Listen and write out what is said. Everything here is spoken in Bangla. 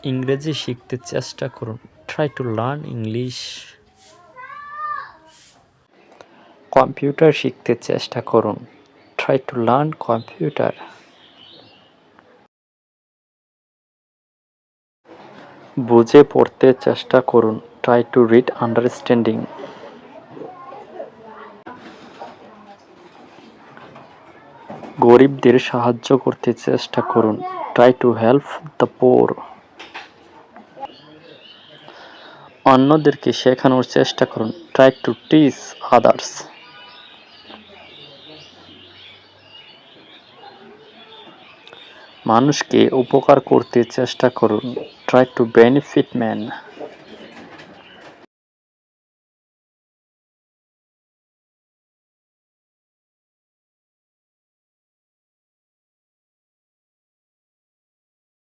ইংরেজি শিখতে চেষ্টা করুন। Try to learn English. Computer শিখতে চেষ্টা করুন। Try to learn computer. বুঝে পড়তে চেষ্টা করুন। Try to read understanding. গরিবদের সাহায্য করতে চেষ্টা করুন। Try to help the poor. অন্যদেরকে শেখানোর চেষ্টা করুন। Try to teach others. মানুষকে উপকার করতে চেষ্টা করুন। Try to benefit man.